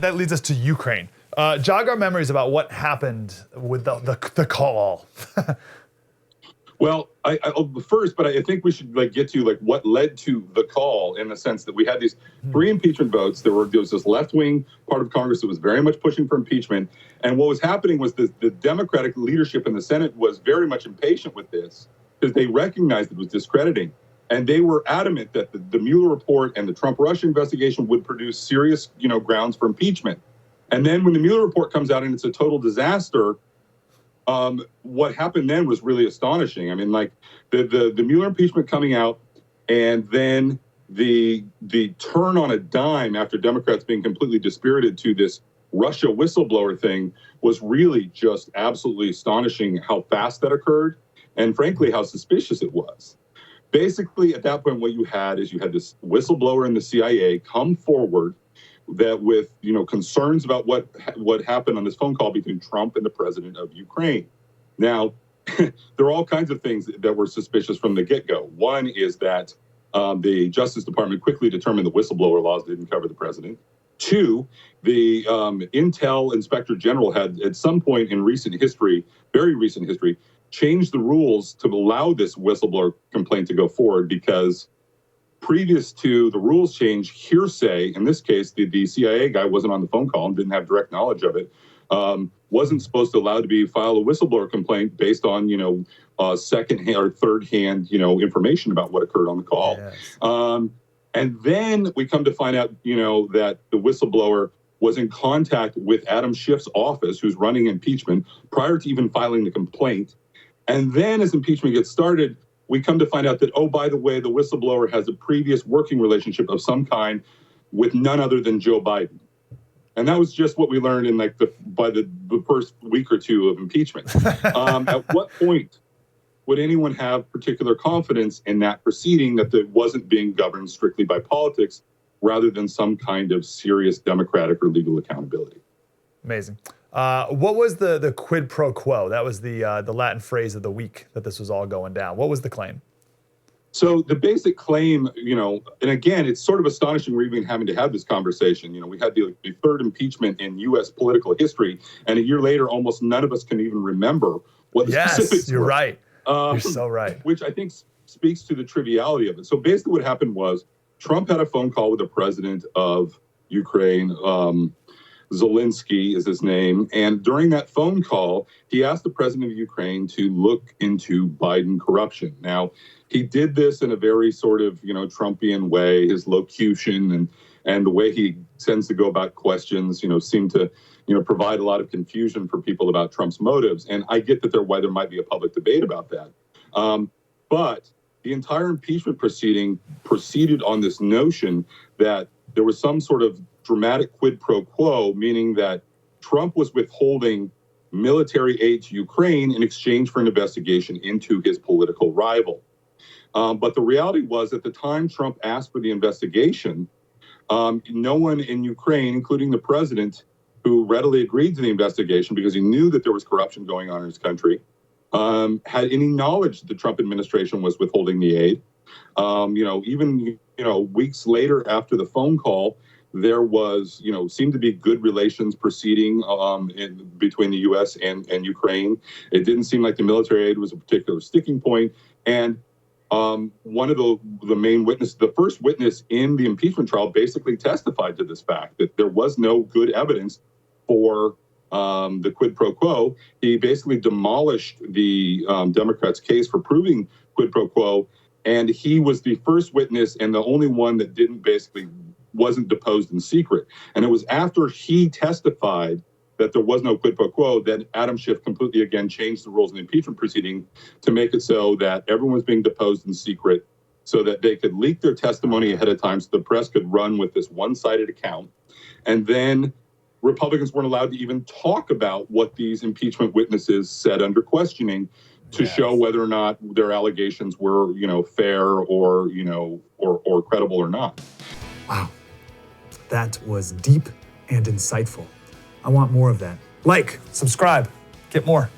That leads us to Ukraine. Jog our memories about what happened with the call. Well, I think we should get to what led to the call, in the sense that we had these 3 impeachment votes. There was this left-wing part of Congress that was very much pushing for impeachment, and what was happening was the Democratic leadership in the Senate was very much impatient with this because they recognized it was discrediting, and they were adamant that the Mueller report and the Trump-Russia investigation would produce serious, grounds for impeachment. And then when the Mueller report comes out and it's a total disaster, what happened then was really astonishing. I mean, the Mueller impeachment coming out, and then the turn on a dime after Democrats being completely dispirited to this Russia whistleblower thing was really just absolutely astonishing how fast that occurred, and frankly, how suspicious it was. Basically, at that point, what you had this whistleblower in the CIA come forward that with concerns about what happened on this phone call between Trump and the president of Ukraine. Now, there are all kinds of things that were suspicious from the get-go. One is that the Justice Department quickly determined the whistleblower laws didn't cover the president. 2, the Intel Inspector General had at some point in recent history, very recent history, changed the rules to allow this whistleblower complaint to go forward, because previous to the rules change, hearsay, in this case, the CIA guy wasn't on the phone call and didn't have direct knowledge of it, wasn't supposed to allow to file a whistleblower complaint based on, second-hand or third-hand, information about what occurred on the call. Yes. And then we come to find out, that the whistleblower was in contact with Adam Schiff's office, who's running impeachment, prior to even filing the complaint. And then as impeachment gets started, we come to find out that, oh, by the way, the whistleblower has a previous working relationship of some kind with none other than Joe Biden. And that was just what we learned in by the first week or two of impeachment. At what point would anyone have particular confidence in that proceeding, that it wasn't being governed strictly by politics rather than some kind of serious democratic or legal accountability? Amazing. What was the quid pro quo? That was the Latin phrase of the week that this was all going down. What was the claim? So the basic claim, and again, it's sort of astonishing we're even having to have this conversation. We had the 3rd impeachment in U.S. political history, and a year later, almost none of us can even remember what the specifics were. You're right. You're so right. Which I think speaks to the triviality of it. So basically what happened was Trump had a phone call with the president of Ukraine, Zelensky is his name. And during that phone call, he asked the president of Ukraine to look into Biden corruption. Now, he did this in a very sort of, Trumpian way. His locution and the way he tends to go about questions, seem to, provide a lot of confusion for people about Trump's motives. And I get that why there might be a public debate about that. But the entire impeachment proceeding proceeded on this notion that there was some sort of dramatic quid pro quo, meaning that Trump was withholding military aid to Ukraine in exchange for an investigation into his political rival. But the reality was, at the time Trump asked for the investigation, no one in Ukraine, including the president, who readily agreed to the investigation because he knew that there was corruption going on in his country, had any knowledge that the Trump administration was withholding the aid. Even weeks later after the phone call, there was, seemed to be good relations proceeding between the U.S. and Ukraine. It didn't seem like the military aid was a particular sticking point. And one of the main witnesses, the first witness in the impeachment trial, basically testified to this fact, that there was no good evidence for the quid pro quo. He basically demolished the Democrats' case for proving quid pro quo. And he was the first witness and the only one that wasn't deposed in secret. And it was after he testified that there was no quid pro quo that Adam Schiff completely again changed the rules in the impeachment proceeding to make it so that everyone was being deposed in secret, so that they could leak their testimony ahead of time so the press could run with this one-sided account. And then Republicans weren't allowed to even talk about what these impeachment witnesses said under questioning to show whether or not their allegations were, fair or credible or not. Wow. That was deep and insightful. I want more of that. Like, subscribe, get more.